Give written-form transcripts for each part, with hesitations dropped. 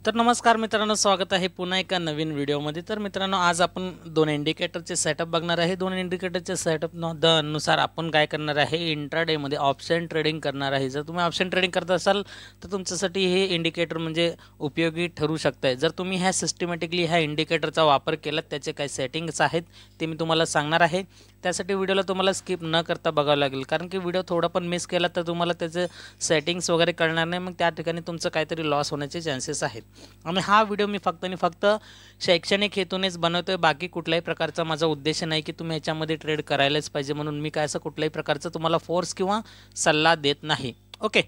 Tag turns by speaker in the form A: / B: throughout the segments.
A: तर नमस्कार मित्रांनो, स्वागत आहे पुन्हा एका नवीन व्हिडिओमध्ये। तर मित्रांनो, आज आपण दोन इंडिकेटरचे सेटअप बघणार आहे। दोन इंडिकेटरचे सेटअप नुसार आपण काय करणार आहे, इंट्राडे मध्ये ऑप्शन ट्रेडिंग करणार आहे। जर तुम्ही ऑप्शन ट्रेडिंग करत असाल तर तुमच्यासाठी हे इंडिकेटर म्हणजे उपयोगी ठरू शकते। जर तुम्ही ह्या सिस्टमॅटिकली ह्या इंडिकेटरचा वापर केला, त्याचे काही सेटिंग्स आहेत ते मी तुम्हाला सांगणार आहे। त्यासाठी व्हिडिओला तुम्हाला स्किप न करता बघावं लागेल, कारण की व्हिडिओ थोडा पण मिस केला तर तुम्हाला त्याचे सेटिंग्स वगैरे कळणार नाही, मग त्या ठिकाणी तुमचं काहीतरी लॉस होण्याचे चान्सेस आहेत। आणि हा व्हिडिओ मी फक्त आणि फक्त शैक्षणिक हेतूनेच बनवतोय, बाकी कुठल्याही प्रकारचा माझा उद्देश नाही की तुम्ही याच्यामध्ये ट्रेड करायलाच पाहिजे म्हणून मी काय असं कुठल्याही प्रकारचं तुम्हाला फोर्स किंवा सल्ला देत नाही। ओके,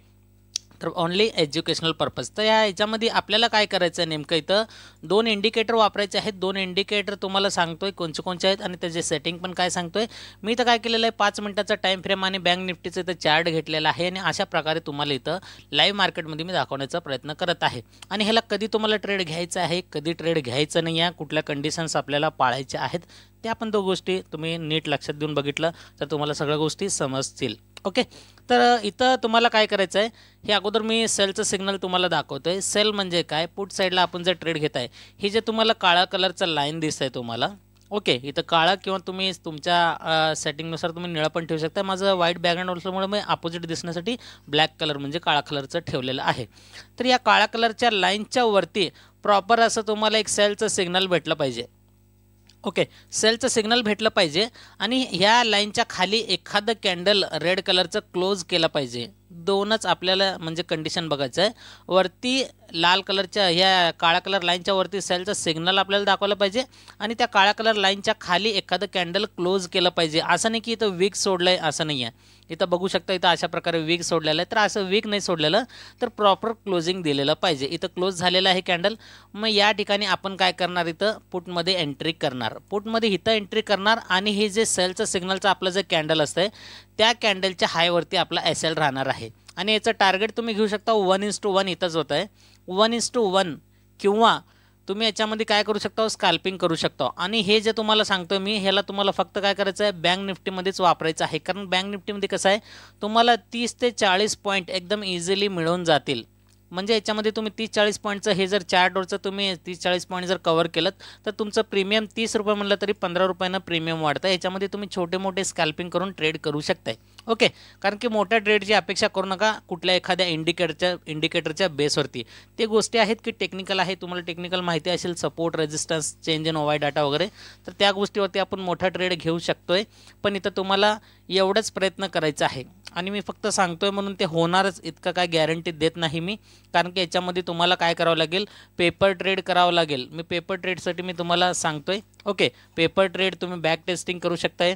A: तर ओनली एज्युकेशनल पर्पज। तर याच्यामध्ये आपल्याला काय करायचं आहे, नेमकं इथं दोन इंडिकेटर वापरायचे आहेत। दोन इंडिकेटर तुम्हाला सांगतोय कोणते कोणते आहेत आणि त्याचे सेटिंग पण काय सांगतोय। मी इथं काय केलेलं आहे, 5 मिनिटाचा टाइम फ्रेम आणि बँक निफ्टीचं इथं चार्ट घेतलेला आहे आणि अशा प्रकारे तुम्हाला इथं लाईव्ह मार्केटमध्ये मी दाखवण्याचा प्रयत्न करत आहे। आणि ह्याला कधी तुम्हाला ट्रेड घ्यायचा आहे, कधी ट्रेड घ्यायचं नाही आहे, कुठल्या कंडिशन्स आपल्याला पाळायच्या आहेत, त्या पण दो गोष्टी तुम्ही नीट लक्षात देऊन बघितलं तर तुम्हाला सगळ्या गोष्टी समजतील। ओके, तर इथं तुम्हाला काय करायचं आहे, हे अगोदर मी सेलचं सिग्नल तुम्हाला दाखवतोय। सेल म्हणजे काय, पुट साईडला आपण जर ट्रेड घेत आहे, ही जे तुम्हाला काळा कलरचा लाईन दिसतंय तुम्हाला, ओके, इथं काळा किंवा तुम्ही तुमच्या सेटिंगनुसार तुम्ही निळा पण ठेवू शकता। माझं व्हाईट बॅकग्राऊंड असल्यामुळे मी अपोजिट दिसण्यासाठी ब्लॅक कलर म्हणजे काळा कलरचं ठेवलेलं आहे। तर या काळ्या कलरच्या लाईनच्या वरती प्रॉपर असं तुम्हाला एक सेलचं सिग्नल भेटलं पाहिजे। ओके, सेलचं सिग्नल भेटलं पाहिजे आणि ह्या लाईनच्या खाली एखादं कॅन्डल रेड कलरचं क्लोज केलं पाहिजे। दोनच आपल्याला म्हणजे कंडिशन बघायचं आहे। वरती लाल कलरच्या ह्या काळ्या कलर लाईनच्या वरती सेलचं सिग्नल आपल्याला दाखवलं पाहिजे आणि त्या काळ्या कलर लाईनच्या खाली एखादं कॅन्डल क्लोज केलं पाहिजे। असं नाही की इथं वीक सोडलंय, असं नाही आहे। इथं बघू शकता, इथं अशा प्रकारे वीक सोडलेलं आहे, तर असं वीक नाही सोडलेलं, तर प्रॉपर क्लोजिंग दिलेलं पाहिजे। इथं क्लोज झालेलं आहे कॅन्डल। मग या ठिकाणी आपण काय करणार, इथं पुटमध्ये एंट्री करणार। पुटमध्ये इथं एंट्री करणार आणि हे जे सेलचं सिग्नलचं आपलं जे कॅन्डल असतंय त्या कॅन्डलच्या हायवरती आपला एस एल राहणार आहे आणि याचं टार्गेट तुम्ही घेऊ शकता 1:1 इथंच होत आहे, 1:1 किंवा तुम्ही याच्यामध्ये काय करू शकता, स्कॅल्पिंग करू शकता। आणि हे जे तुम्हाला सांगतो मी, ह्याला तुम्हाला फक्त काय करायचं आहे, बँक निफ्टीमध्येच वापरायचं आहे, कारण बँक निफ्टीमध्ये कसं आहे, तुम्हाला 30 ते 40 पॉईंट एकदम इझिली मिळून जातील। म्हणजे याच्यामध्ये तुम्ही 30-40 पॉईंटचं हे जर चार्टवरचं तुम्ही 30-40 पॉईंट जर कव्हर केलं तर तुमचं प्रीमियम 30 रुपये म्हणलं तरी 15 रुपयानं प्रीमियम वाढतं। याच्यामध्ये तुम्ही छोटे मोठे स्कॅल्पिंग करून ट्रेड करू शकताय। ओके, कारण की मोठ्या ट्रेडची अपेक्षा करू नका कुठल्या एखाद्या इंडिकेटरच्या बेसवरती। ते गोष्टी आहेत की टेक्निकल आहे, तुम्हाला टेक्निकल माहिती असेल, support, resistance, change in OI data वगैरे, तर त्या गोष्टीवरती आपण मोठा ट्रेड घेऊ शकतोय। पण इथं तुम्हाला एवढंच प्रयत्न करायचा आहे आणि मी फक्त सांगतोय म्हणून ते होणारच इतकं काय गॅरंटी देत नाही मी, कारण की याच्यामध्ये तुम्हाला काय करावं लागेल, पेपर ट्रेड करावं लागेल। मी पेपर ट्रेडसाठी मी तुम्हाला सांगतोय। ओके, पेपर ट्रेड तुम्ही बॅक टेस्टिंग करू शकताय।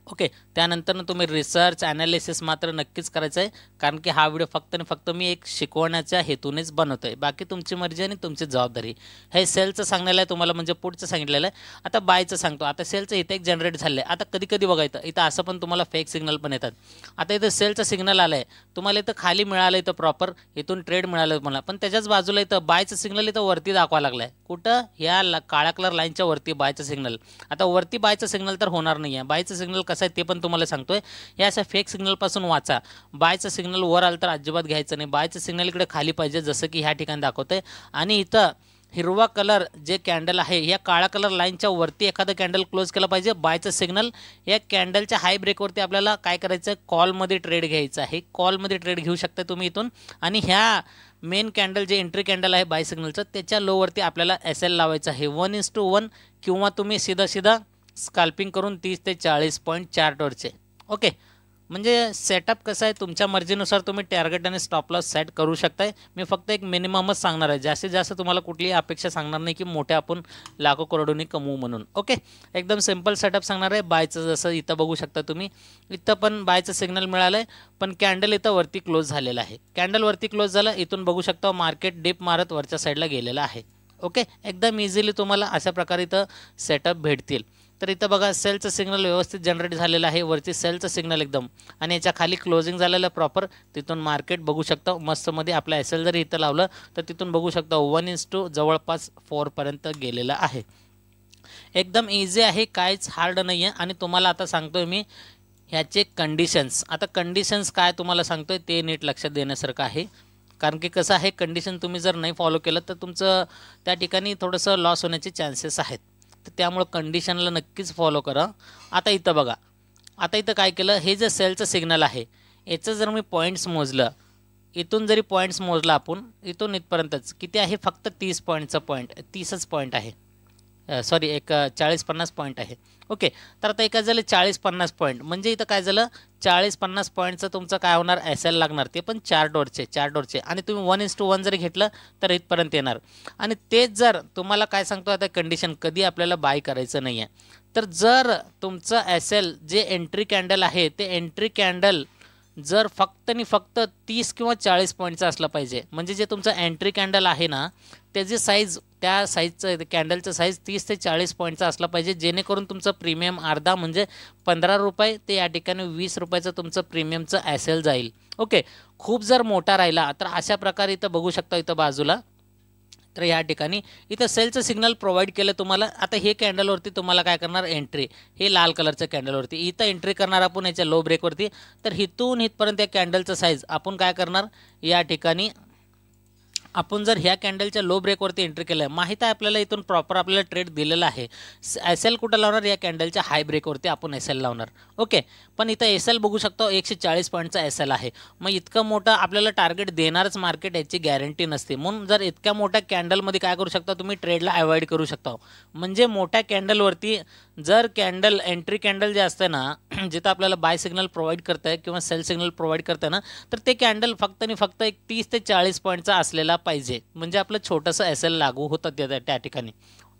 A: ओके, त्यानंतर तुम्ही रिसर्च ॲनालिसिस मात्र नक्कीच करायचं आहे, कारण की हा व्हिडिओ फक्त आणि फक्त मी एक शिकवण्याच्या हेतूनेच बनवतो आहे, बाकी तुमची मर्जी आणि तुमची जबाबदारी। हे सेलचं सांगलेलं आहे तुम्हाला, म्हणजे पुढचं सांगितलेलं आहे। आता बायचं सांगतो। आता सेलचं इथे एक जनरेट झालं आहे। आता कधी कधी बघायचं, इथं असं पण तुम्हाला फेक सिग्नल पण येतात। आता इथं सेलचं सिग्नल आलं आहे तुम्हाला, इथं खाली मिळालं, इथं प्रॉपर इथून ट्रेड मिळालं मला, पण त्याच्याच बाजूला इथं बायचं सिग्नल इथं वरती दाखवा लागलं आहे। कुठं, ह्या काळ्या कलर लाईनच्या वरती बायचं सिग्नल। आता वरती बायचं सिग्नल तर होणार नाही आहे। बायचं सिग्नल कसं आहे ते पण तुम्हाला सांगतोय। या अशा फेक सिग्नलपासून वाचा। बायचं सिग्नल वर आलं तर अजिबात घ्यायचं नाही, बायचं सिग्नल इकडे खाली पाहिजे, जसं की ह्या ठिकाणी दाखवतंय। आणि इथं हिरवा कलर जे कॅन्डल आहे, या काळा कलर लाईनच्या वरती एखादं कॅन्डल क्लोज केलं पाहिजे, बायचं सिग्नल। या कॅन्डलच्या हाय ब्रेकवरती आपल्याला काय करायचं, कॉलमध्ये ट्रेड घ्यायचं आहे। कॉलमध्ये ट्रेड घेऊ शकता तुम्ही इथून। आणि ह्या मेन कॅन्डल जे एंट्री कॅन्डल आहे बाय सिग्नलचं, त्याच्या लोवरती आपल्याला एस एल लावायचं आहे 1:1 किंवा तुम्ही सीधा स्कॅल्पिंग करून 30 ते 40 पॉईंट चार्टवरचे। ओके, म्हणजे सेटअप कसं आहे, तुमच्या मर्जीनुसार तुम्ही टार्गेट आणि स्टॉप लॉस सेट करू शकताय। मी फक्त एक मिनिममच सांगणार आहे, जास्तीत जास्त तुम्हाला कुठलीही अपेक्षा सांगणार नाही की मोठ्या आपण लाखो करोडोनी कमवू म्हणून। ओके, एकदम सिंपल सेटअप सांगणार आहे। बायचं जसं इथं बघू शकता तुम्ही, इथं पण बायचं सिग्नल मिळालं आहे, पण कॅन्डल इथं वरती क्लोज झालेलं आहे। कॅन्डल वरती क्लोज झालं, इथून बघू शकता मार्केट डिप मारत वरच्या साईडला गेलेलं आहे। ओके, एकदम इझिली तुम्हाला अशा प्रकारे इथं सेटअप भेटतील। तर इथं बघा, सेलचं सिग्नल व्यवस्थित जनरेट झालेलं आहे, वरती सेलचं सिग्नल एकदम, आणि याच्या खाली क्लोजिंग झालेलं प्रॉपर। तिथून मार्केट बघू शकता मस्तमध्ये आपला एस एल जरी इथं लावलं तर तिथून बघू शकता 1:2 जवळपास 4 पर्यंत गेलेलं आहे। एकदम इझी आहे, काहीच हार्ड नाही आहे। आणि तुम्हाला आता सांगतोय मी ह्याचे कंडिशन्स, आता कंडिशन्स काय तुम्हाला सांगतोय ते नीट लक्षात देण्यासारखं आहे। कारण की कसं आहे, कंडिशन तुम्ही जर नाही फॉलो केलं तर तुमचं त्या ठिकाणी थोडंसं लॉस होण्याचे चान्सेस आहेत. तर त्यामुळं कंडिशनला नक्कीच फॉलो करा. आता इथं बघा, आता इथं काय केलं, हे जे सेलचं सिग्नल आहे याचं जर मी पॉईंट्स मोजलं, इथून जरी पॉईंट्स मोजला आपण इथून इथपर्यंतच किती आहे, फक्त 30 पॉईंटचा पॉईंट, 30च पॉईंट आहे. सॉरी, एक 40-50 पॉईंट आहे. ओके, तर आता एका झालं 40-50 पॉईंट, म्हणजे इथं काय झालं, 40-50 पॉईंटचं तुमचं काय होणार, SL लागणार, ते पण चार्टवरचे. आणि तुम्ही 1:1 जरी घेतलं तर इथपर्यंत येणार. आणि तेच जर तुम्हाला काय सांगतो आता कंडिशन, कधी आपल्याला बाय करायचं नाही आहे, तर जर तुमचं SL जे एंट्री कॅन्डल आहे ते एंट्री कॅन्डल जर फक्त आणि फक्त 30 किंवा 40 पॉईंटचं असलं पाहिजे, म्हणजे जे तुमचं एंट्री कॅन्डल आहे ना त्याची साईज, त्या साईजचं कॅन्डलचं साईज 30 ते 40 पॉईंटचा असला पाहिजे, जेणेकरून तुमचं प्रीमियम अर्धा म्हणजे 15 रुपये ते या ठिकाणी 20 रुपयाचं तुमचं प्रीमियमचं SL जाईल. ओके, खूप जर मोठा राहिला तर अशा प्रकारे इथं बघू शकता, इथं बाजूला तर या ठिकाणी इथं सेलचं सिग्नल प्रोव्हाइड केलं तुम्हाला. आता हे कॅन्डलवरती तुम्हाला काय करणार, एंट्री, हे लाल कलरच्या कॅन्डलवरती इथं एंट्री करणार आपण याच्या लो ब्रेकवरती. तर इथून इथपर्यंत या कॅन्डलचं साईज आपण काय करणार, या ठिकाणी आपण जर ह्या कॅन्डलच्या लो ब्रेकवरती एंट्री केलं आहे, माहीत आहे आपल्याला इथून प्रॉपर आपल्याला ट्रेड दिलेला आहे. SL कुठं लावणार, या कॅन्डलच्या हाय ब्रेकवरती आपण SL लावणार. ओके, पण इथं SL बघू शकतो 140 पॉईंटचा SL आहे. मग इतकं मोठं आपल्याला टार्गेट देणारच मार्केट याची गॅरंटी नसते. म्हणून जर इतक्या मोठ्या कॅन्डलमध्ये काय करू शकता तुम्ही, ट्रेडला अवॉइड करू शकता. म्हणजे मोठ्या कॅन्डलवरती जर कॅन्डल एंट्री कॅन्डल जे असतं ना, जिथं आपल्याला बाय सिग्नल प्रोव्हाइड करतं आहे किंवा सेल सिग्नल प्रोव्हाइड करतं ना, तर ते कॅन्डल फक्त आणि फक्त एक 30 ते 40 पॉईंटचा असलेला पाहिजे, म्हणजे आपलं छोटंसं SL लागू होतं त्या ठिकाणी.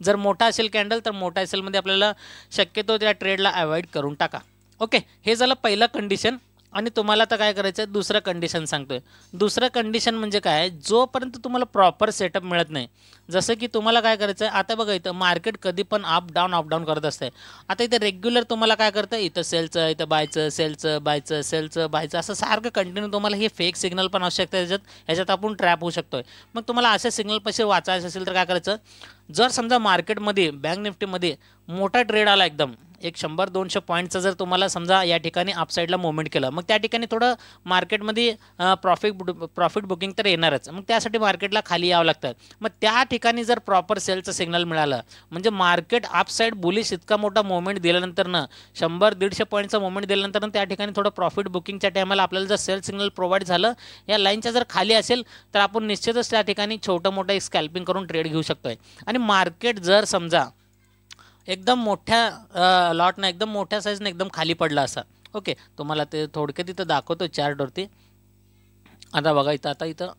A: जर मोठा असेल कॅन्डल तर मोठा SL मध्ये आपल्याला शक्यतो त्या ट्रेडला अवॉइड करून टाका. ओके, हे झालं पहिलं कंडिशन. आणि तुम्हाला आता काय करायचं आहे, दुसरं कंडिशन सांगतोय. दुसरं कंडिशन म्हणजे काय, जोपर्यंत तुम्हाला प्रॉपर सेटअप मिळत नाही, जसं की तुम्हाला काय करायचं आहे, आता बघा इथं मार्केट कधी पण अप डाऊन करत असते. आता इथं रेग्युलर तुम्हाला काय करतं, इथं सेलचं, इथं बायचं, सेलचं बायचं, सेलचं बायचं, असं सारखं कंटिन्यू तुम्हाला हे फेक सिग्नल पण असू शकतं ह्याच्यात आपण ट्रॅप होऊ शकतोय. मग तुम्हाला अशा सिग्नलपाशी वाचायचं असेल तर काय करायचं, जर समजा मार्केटमध्ये बँक निफ्टीमध्ये मोठा ट्रेड आला, एकदम एक 100-200 पॉईंटचा जर तुम्हाला समजा या ठिकाणी अपसाईडला मुवमेंट केलं, मग त्या ठिकाणी थोडं मार्केटमध्ये प्रॉफिट बुकिंग तर येणारच. मग त्यासाठी मार्केटला खाली यावं लागतं. मग त्या ठिकाणी जर प्रॉपर सेलचं सिग्नल मिळालं, म्हणजे मार्केट अपसाईड बुलिश इतका मोठा मुवमेंट दिल्यानंतर ना, 100-150 पॉईंटचा मुवमेंट दिल्यानंतर त्या ठिकाणी थोडं प्रॉफिट बुकिंगच्या टायमाला आपल्याला जर सेल सिग्नल प्रोव्हाइड झालं, या लाईनच्या जर खाली असेल तर आपण निश्चितच त्या ठिकाणी छोटं मोठं एक स्कॅल्पिंग करून ट्रेड घेऊ शकतोय. आणि मार्केट जर समजा एकदम मोठ्या लॉटनं, एकदम मोठ्या साईजनं एकदम खाली पडला असा, ओके, तुम्हाला ते थोडक्यात इथं दाखवतो चार्टवरती. आता बघा इथं, आता इथं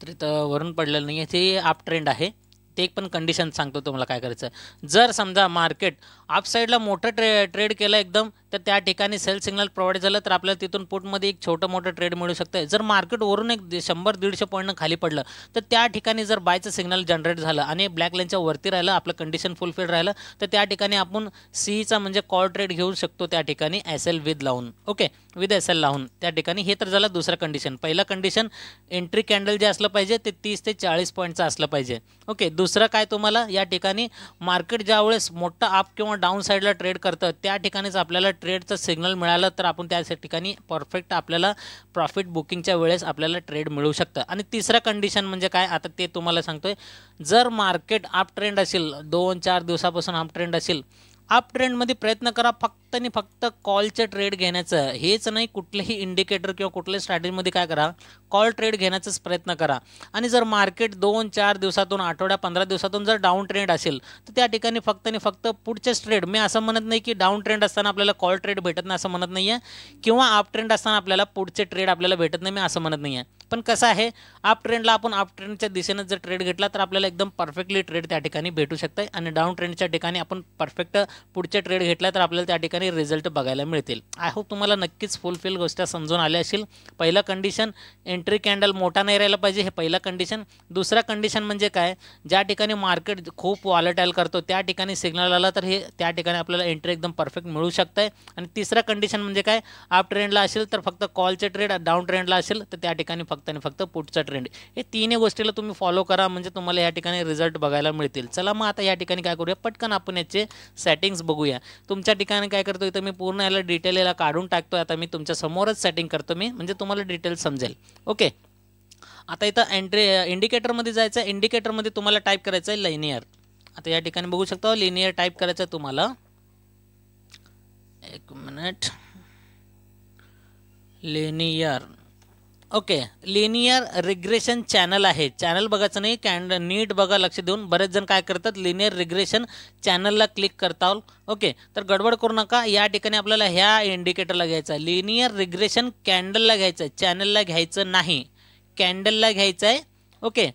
A: तर इथं वरून पडलेलं नाही आहे, ते अप ट्रेंड आहे. ते एक पण कंडिशन सांगतो तुम्हाला काय करायचं. जर समजा मार्केट अपसाईडला मोठं ट्रेड केलं एकदम, तर त्या ठिकाणी सेल सिग्नल प्रोव्हाइड झालं तर आपल्याला तिथून पुटमध्ये एक छोटं मोठं ट्रेड मिळू शकतं. जर मार्केट वरून एक 100-150 पॉईंटनं खाली पडलं, तर त्या ठिकाणी जर बायचं सिग्नल जनरेट झालं आणि ब्लॅक लाईनच्या वरती राहिलं, आपलं कंडिशन फुलफिल राहिलं, तर त्या ठिकाणी आपण सीचा म्हणजे कॉल ट्रेड घेऊ शकतो त्या ठिकाणी SL विथ लावून. ओके, विथ SL लावून त्या ठिकाणी. हे तर झालं दुसरं कंडिशन. पहिलं कंडिशन, एंट्री कॅन्डल जे असलं पाहिजे ते 30 ते 40 पॉईंटचं असलं पाहिजे. ओके, दुसरं काय, तुम्हाला या ठिकाणी मार्केट ज्यावेळेस मोठं अप किंवा डाऊन साईडला ट्रेड करतं, त्या ठिकाणीच आपल्याला ट्रेडचं सिग्नल मिळालं तर आपण त्या ठिकाणी परफेक्ट आपल्याला प्रॉफिट बुकिंगच्या वेळेस आपल्याला ट्रेड मिळू शकतं. आणि तिसरं कंडिशन म्हणजे काय, आता ते तुम्हाला सांगतोय. जर मार्केट अप ट्रेंड असेल, 2-4 दिवसापासून अप ट्रेंड असेल, अप ट्रेंडमध्ये प्रयत्न करा फक्त आणि फक्त कॉलचे ट्रेड घेण्याचं. हेच नाही, कुठलेही इंडिकेटर किंवा कुठल्याही स्ट्रॅटेजीमध्ये काय करा, कॉल ट्रेड घेण्याचाच प्रयत्न करा. आणि जर मार्केट 2-4 दिवसातून, आठवड्या 15 दिवसातून जर डाऊन ट्रेंड असेल, तर त्या ठिकाणी फक्त आणि फक्त पुढचेच ट्रेड. मी असं म्हणत नाही की डाऊन ट्रेंड असताना आपल्याला कॉल ट्रेड भेटत नाही, असं म्हणत नाही आहे, किंवा अप ट्रेंड असताना आपल्याला पुढचे ट्रेड आपल्याला भेटत नाही, मी असं म्हणत नाही आहे. पण कसं आहे, अप ट्रेंडला आपण अप ट्रेंडच्या दिशेनं जर ट्रेड घेतला तर आपल्याला एकदम परफेक्टली ट्रेड त्या ठिकाणी भेटू शकतं. आणि डाऊन ट्रेंडच्या ठिकाणी आपण परफेक्ट पुढचे ट्रेड घेतला तर आपल्याला त्या ठिकाणी रिझल्ट बघायला मिळतील. आय होप तुम्हाला नक्कीच फुलफिल गोष्ट समजून आल्या असेल. पहिलं कंडिशन, एंट्री कॅन्डल मोठा नाही राहिला पाहिजे, हे पहिलं कंडिशन. दुसरा कंडिशन म्हणजे काय, ज्या ठिकाणी मार्केट खूप वॉलेटाईल करतो त्या ठिकाणी सिग्नल आला तर हे त्या ठिकाणी आपल्याला एंट्री एकदम परफेक्ट मिळू शकतं. आणि तिसरा कंडिशन म्हणजे काय, अप ट्रेंडला असेल तर फक्त कॉलचे ट्रेड, डाऊन ट्रेंडला असेल तर त्या ठिकाणी फक्त आणि फक्त पुढचा ट्रेंड. हे तिन्ही गोष्टीला तुम्ही फॉलो करा, म्हणजे तुम्हाला या ठिकाणी रिझल्ट बघायला मिळतील. चला मग आता या ठिकाणी काय करूया, पटकन आपण याचे सेटिंग्स बघूया. तुमच्या ठिकाणी काय करतो इथं मी पूर्ण याला डिटेल याला काढून टाकतो. आता मी तुमच्या समोरच सेटिंग करतो मी, म्हणजे तुम्हाला डिटेल समजेल. ओके, आता इथं इंडिकेटरमध्ये जायचं. इंडिकेटरमध्ये तुम्हाला टाईप करायचं आहे लिनियर. आता या ठिकाणी बघू शकता लिनियर टाईप करायचं आहे तुम्हाला. एक minute, linear. Okay, linear regression channel आहे. चॅनल बघायचं नाही, नीट बघा लक्ष देऊन. बरेच जण काय करतात, लिनियर रिग्रेशन चॅनलला क्लिक करतात. ओके, तर गडबड करू नका. या ठिकाणी आपल्याला ह्या इंडिकेटरला घ्यायचं आहे. लिनियर रिग्रेशन कॅन्डलला घ्यायचं आहे, चॅनलला घ्यायचं नाही, कॅन्डलला घ्यायचं आहे. ओके,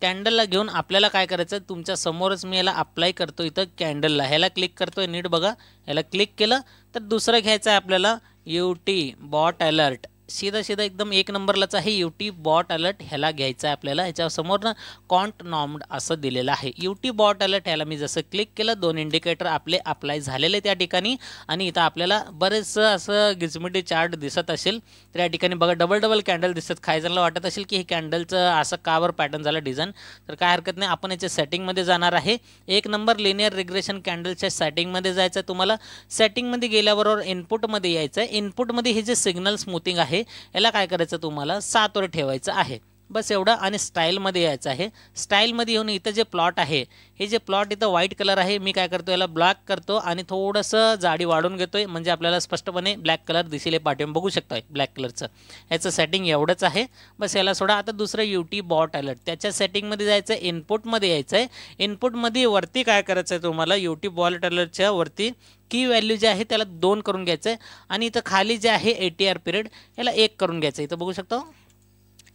A: कॅन्डलला घेऊन आपल्याला काय करायचं, तुमच्या समोरच मी याला अप्लाय करतो इथं कॅन्डलला. ह्याला क्लिक करतोय, नीट बघा. ह्याला क्लिक केलं तर दुसरं घ्यायचं आहे आपल्याला UT बॉट अलर्ट. सीधा एकदम एक नंबरलाच आहे UT बॉट अलर्ट. ह्याला घ्यायचं आहे आपल्याला. ह्याच्या समोर ना कॉन्ट नॉर्म्ड असं दिलेलं आहे. UT बॉट अलर्ट ह्याला मी जसं क्लिक केलं, 2 इंडिकेटर आपले अप्लाय झालेले त्या ठिकाणी. आणि इथं आपल्याला बरेचसं असं गिचमिटी चार्ट दिसत असेल. तर या ठिकाणी बघा डबल कॅन्डल दिसत. काही जणांना वाटत असेल की हे कॅन्डलचं असं कावर पॅटर्न झालं डिझाईन. तर काय हरकत नाही, आपण याच्या सेटिंगमध्ये जाणार आहे. 1 नंबर लिनियर रिग्रेशन कॅन्डलच्या सेटिंगमध्ये जायचं आहे तुम्हाला. सेटिंगमध्ये गेल्याबरोबर इनपुटमध्ये यायचं आहे. इनपुटमध्ये हे जे सिग्नल स्मूथिंग आहे याला काय करायचं, तुम्हाला 7 वर ठेवायचं आहे. बस एवढं. आणि स्टाईलमध्ये यायचं आहे. स्टाईलमध्ये येऊन इथं जे प्लॉट आहे, हे जे प्लॉट इथं व्हाईट कलर आहे, मी काय करतो याला ब्लॅक करतो आणि थोडंसं जाडी वाढून घेतोय, म्हणजे आपल्याला स्पष्टपणे ब्लॅक कलर दिसेल. पाठवून बघू शकता ब्लॅक कलरचं. याचं सेटिंग एवढंच आहे. बस याला सोडा. आता दुसरं UT बॉट अलर्ट, त्याच्या सेटिंगमध्ये जायचं आहे, इनपुटमध्ये यायचं आहे. इनपुटमध्ये वरती काय करायचं आहे तुम्हाला, UT बॉट अलर्टच्या वरती की व्हॅल्यू जे आहे त्याला 2 करून घ्यायचं आहे. आणि इथं खाली जे आहे ATR पिरियड याला 1 करून घ्यायचं. इथं बघू शकता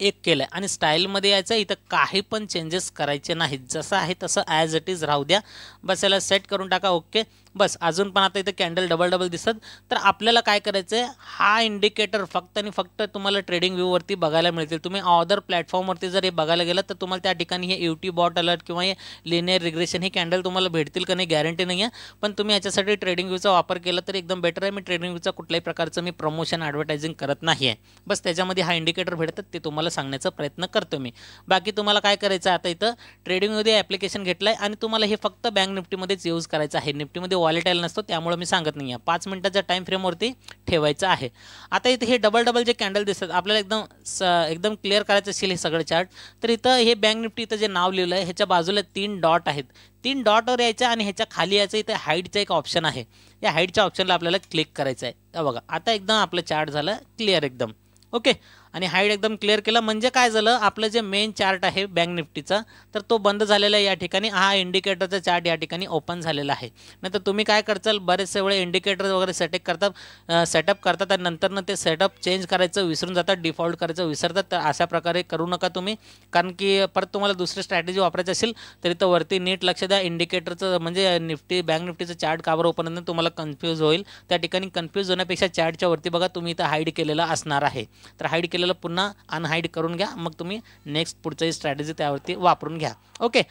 A: 1 केलं. आणि स्टाईलमध्ये यायचं. इथं काही पण चेंजेस करायचे नाहीत, जसं आहे तसं ॲज इट इज राहू द्या. बस याला सेट करून टाका. ओके, बस. अजून पण आता इथं कॅन्डल डबल दिसत. तर आपल्याला काय करायचं आहे, हा इंडिकेटर फक्त आणि फक्त तुम्हाला ट्रेडिंग व्ह्यूवरती बघायला मिळतील. तुम्ही अदर प्लॅटफॉर्मवरती जर हे बघायला गेलं तर तुम्हाला त्या ठिकाणी हे UT बॉट अलर्ट किंवा हे लिनियर रिग्रेशन ही कॅन्डल तुम्हाला भेटतील का नाही गॅरंटी नाही आहे. पण तुम्ही याच्यासाठी ट्रेडिंग व्ह्यूचा वापर केला तर एकदम बेटर आहे. मी ट्रेडिंग व्ह्यूचा कुठल्याही प्रकारचं मी प्रमोशन ॲडव्हर्टायझिंग करत नाही आहे. बस त्याच्यामध्ये हा इंडिकेटर भेटतात ते तुम्हाला सांगण्याचा प्रयत्न करतो मी. बाकी तुम्हाला काय करायचं आहे, आता इथं ट्रेडिंगमध्ये ॲप्लिकेशन घेतलं आहे आणि तुम्हाला हे फक्त बँक निफ्टीमध्येच यूज करायचं आहे. निफ्टीमध्ये वॉलेटाईल नसतो, त्यामुळे मी सांगत नाही आहे. 5 मिनिटाच्या टाईम फ्रेमवरती ठेवायचं आहे. आता इथे हे डबल जे कॅन्डल दिसतात आपल्याला एकदम क्लिअर करायचं असेल हे सगळं चार्ट. तर इथं हे बँक निफ्टी इथं जे नाव लिहिलं आहे ह्याच्या बाजूला 3 डॉट आहेत. 3 डॉटवर यायचं आणि ह्याच्या खाली यायचं. इथे हाईटचा एक ऑप्शन आहे. या हाईटच्या ऑप्शनला आपल्याला क्लिक करायचं आहे. बघा आता एकदम आपलं चार्ट झालं क्लिअर एकदम. ओके, आणि हाईट एकदम क्लिअर केला म्हणजे काय झालं, आपलं जे मेन चार्ट आहे बँक निफ्टीचा तर तो बंद झालेला आहे या ठिकाणी. हा इंडिकेटरचा चार्ट या ठिकाणी ओपन झालेला आहे. नाहीतर तुम्ही काय करचाल, बरेचसे वेळे इंडिकेटर वगैरे सेटअप करतात आणि नंतर ते सेटअप चेंज करायचं विसरून जातात, डिफॉल्ट करायचं विसरतात. तर अशा प्रकारे करू नका तुम्ही, कारण की परत तुम्हाला दुसरी स्ट्रॅटेजी वापरायची असेल तरी तर वरती नीट लक्ष द्या. इंडिकेटरचं म्हणजे बँक निफ्टीचं चार्ट कावर ओपन होतं तुम्हाला कन्फ्यूज होईल. त्या ठिकाणी कन्फ्यूज होण्यापेक्षा चार्टच्या वरती बघा तुम्ही इथं हाईड केलेलं असणार आहे. तर हाईड केलेलं पुन्हा अनहाईड करून घ्या, मग तुम्ही नेक्स्ट पुढची स्ट्रॅटेजी त्यावरती वापरून घ्या. ओके,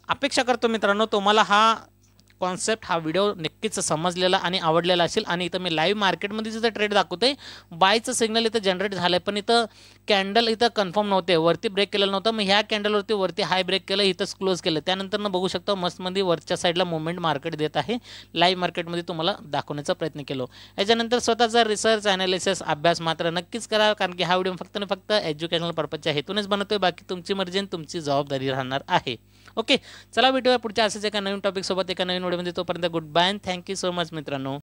A: अपेक्षा करतो मित्रांनो तुम्हाला हा कॉन्सेप्ट हा व्हिडिओ नक्कीच समजलेला आणि आवडलेला असेल. आणि इथं मी लाईव्ह मार्केटमध्ये जिथं ट्रेड दाखवतोय, बायचं सिग्नल इथं जनरेट झालं आहे, पण इथं कॅन्डल इथं कन्फर्म नव्हते, वरती ब्रेक केलेलं नव्हतं. मग ह्या कॅन्डलवरती वरती हाय ब्रेक केलं, इथंच क्लोज केलं. त्यानंतर बघू शकता मस्तमध्ये वरच्या साईडला मुवमेंट मार्केट देत आहे. लाईव्ह मार्केटमध्ये तुम्हाला दाखवण्याचा प्रयत्न केलो. याच्यानंतर स्वतःचा रिसर्च ॲनालिसिस अभ्यास मात्र नक्कीच करा, कारण की हा व्हिडिओ फक्त आणि फक्त एज्युकेशनल पर्पजच्या हेतूनच बनवतोय. बाकी तुमची मर्जी आणि तुमची जबाबदारी राहणार आहे. ओके, चला भेटूया पुढच्या असेच एका नवीन टॉपिक सोबत एका नवीन व्हिडिओमध्ये. तोपर्यंत good bye, thank you so much मित्रांनो.